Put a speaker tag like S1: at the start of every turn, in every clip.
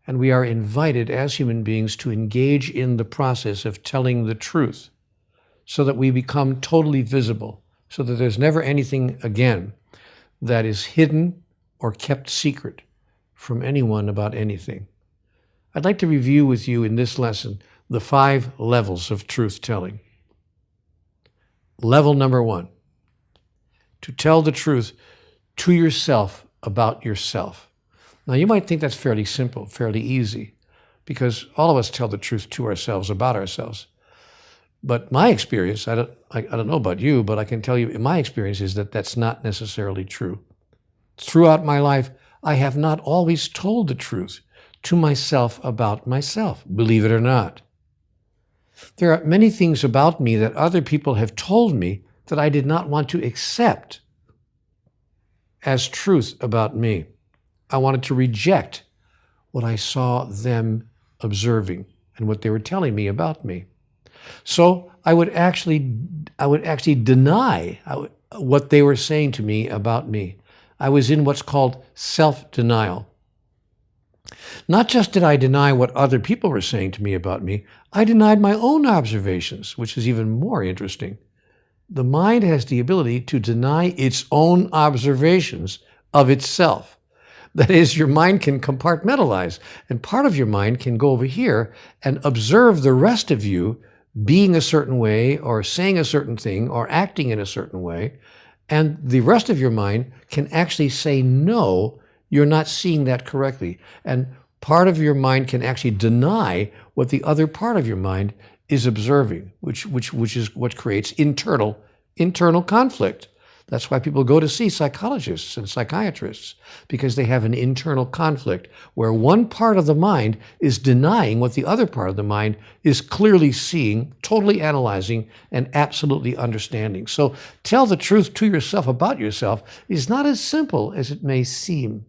S1: And we are invited as human beings to engage in the process of telling the truth so that we become totally visible, so that there's never anything again that is hidden or kept secret from anyone about anything. I'd like to review with you in this lesson the 5 levels of truth-telling. Level number 1, to tell the truth to yourself about yourself. Now, you might think that's fairly simple, fairly easy, because all of us tell the truth to ourselves about ourselves. But my experience, I don't know about you, but I can tell you in my experience is that that's not necessarily true. Throughout my life, I have not always told the truth to myself about myself, believe it or not. There are many things about me that other people have told me that I did not want to accept as truth about me. I wanted to reject what I saw them observing and what they were telling me about me. So I would actually deny what they were saying to me about me. I was in what's called self-denial. Not just did I deny what other people were saying to me about me, I denied my own observations, which is even more interesting. The mind has the ability to deny its own observations of itself. That is, your mind can compartmentalize, and part of your mind can go over here and observe the rest of you being a certain way or saying a certain thing or acting in a certain way, and the rest of your mind can actually say, no, you're not seeing that correctly. And part of your mind can actually deny what the other part of your mind is observing, which is what creates internal conflict. That's why people go to see psychologists and psychiatrists, because they have an internal conflict where one part of the mind is denying what the other part of the mind is clearly seeing, totally analyzing, and absolutely understanding. So tell the truth to yourself about yourself is not as simple as it may seem.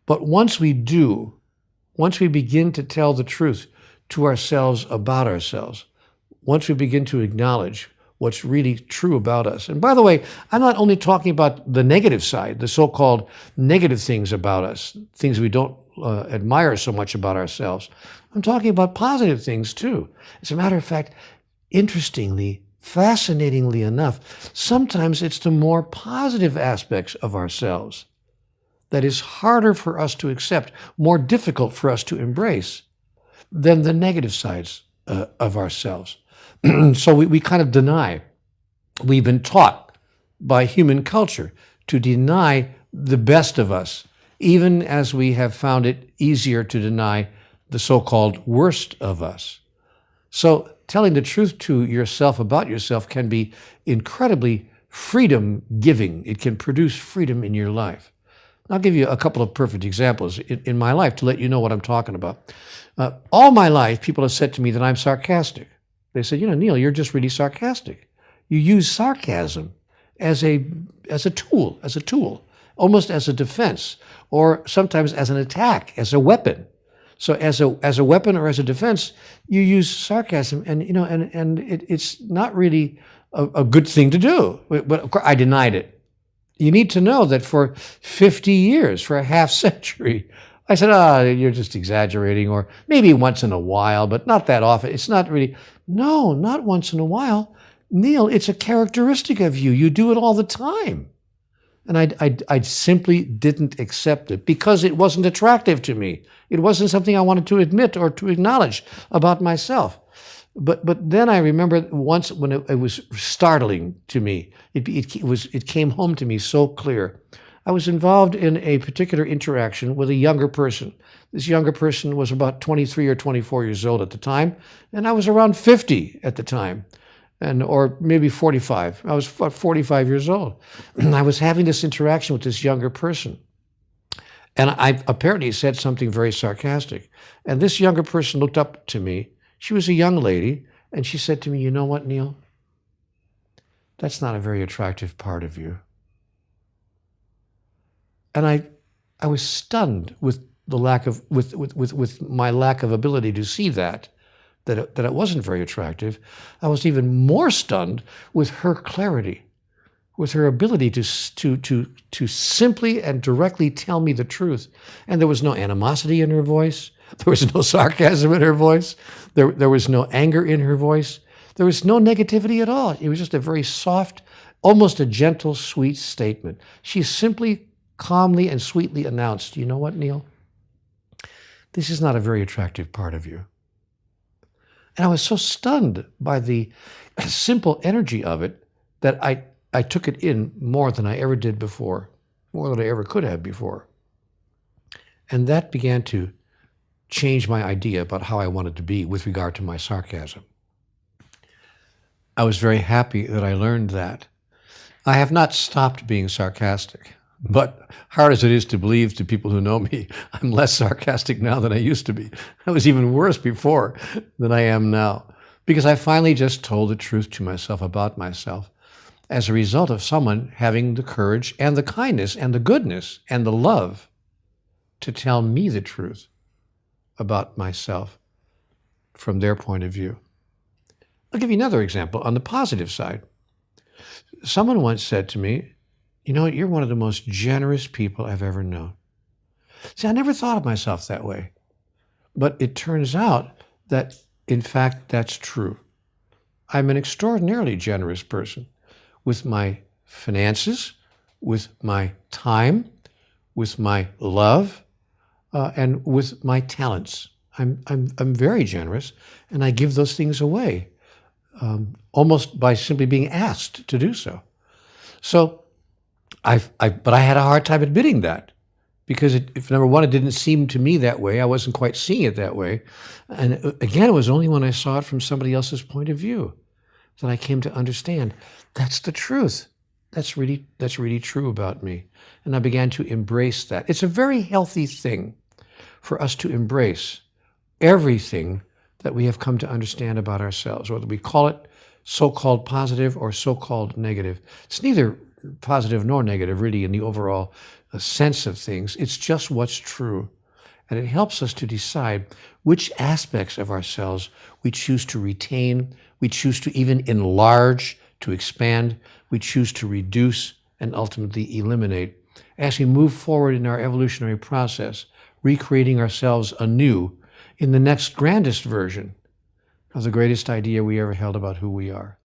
S1: But once we begin to tell the truth to ourselves about ourselves, once we begin to acknowledge what's really true about us. And by the way, I'm not only talking about the negative side, the so-called negative things about us, things we don't admire so much about ourselves. I'm talking about positive things too. As a matter of fact, interestingly, fascinatingly enough, sometimes it's the more positive aspects of ourselves that is harder for us to accept, more difficult for us to embrace than the negative sides of ourselves. So we kind of deny. We've been taught by human culture to deny the best of us, even as we have found it easier to deny the so-called worst of us. So telling the truth to yourself about yourself can be incredibly freedom-giving. It can produce freedom in your life. I'll give you a couple of perfect examples in my life to let you know what I'm talking about. All my life, people have said to me that I'm sarcastic. They said, Neale, you're just really sarcastic. You use sarcasm as a tool, almost as a defense, or sometimes as an attack, as a weapon. So as a weapon or as a defense, you use sarcasm, and it's not really a good thing to do. But of course, I denied it. You need to know that for 50 years, for a half century, I said, you're just exaggerating, or maybe once in a while, but not that often. It's not really, no, not once in a while. Neale, it's a characteristic of you. You do it all the time. And I simply didn't accept it because it wasn't attractive to me. It wasn't something I wanted to admit or to acknowledge about myself. But then I remember once when it was startling to me. It came home to me so clear. I was involved in a particular interaction with a younger person. This younger person was about 23 or 24 years old at the time, and I was around 50 at the time, or maybe 45. I was 45 years old. I was having this interaction with this younger person, and I apparently said something very sarcastic. And this younger person looked up to me. She was a young lady, and she said to me, "You know what, Neale? That's not a very attractive part of you." And I was stunned with the lack of with my lack of ability to see that it wasn't very attractive. I was even more stunned with her clarity, with her ability to simply and directly tell me the truth. And there was no animosity in her voice. There was no sarcasm in her voice. There was no anger in her voice. There was no negativity at all. It was just a very soft, almost a gentle, sweet statement. She simply, calmly, and sweetly announced, you know what, Neale? This is not a very attractive part of you. And I was so stunned by the simple energy of it that I took it in more than I ever did before, more than I ever could have before. And that began to change my idea about how I wanted to be with regard to my sarcasm. I was very happy that I learned that. I have not stopped being sarcastic, but hard as it is to believe to people who know me, I'm less sarcastic now than I used to be. I was even worse before than I am now, because I finally just told the truth to myself about myself as a result of someone having the courage and the kindness and the goodness and the love to tell me the truth about myself from their point of view. I'll give you another example on the positive side. Someone once said to me, you know, you're one of the most generous people I've ever known. See, I never thought of myself that way. But it turns out that, in fact, that's true. I'm an extraordinarily generous person with my finances, with my time, with my love, and with my talents. I'm very generous, and I give those things away, almost by simply being asked to do so. So, but I had a hard time admitting that, because if number one, it didn't seem to me that way. I wasn't quite seeing it that way. And again, it was only when I saw it from somebody else's point of view that I came to understand that's the truth. That's really true about me. And I began to embrace that. It's a very healthy thing for us to embrace everything that we have come to understand about ourselves, whether we call it so-called positive or so-called negative. It's neither positive nor negative, really, in the overall sense of things. It's just what's true. And it helps us to decide which aspects of ourselves we choose to retain, we choose to even enlarge, to expand, we choose to reduce, and ultimately eliminate as we move forward in our evolutionary process, recreating ourselves anew in the next grandest version of the greatest idea we ever held about who we are.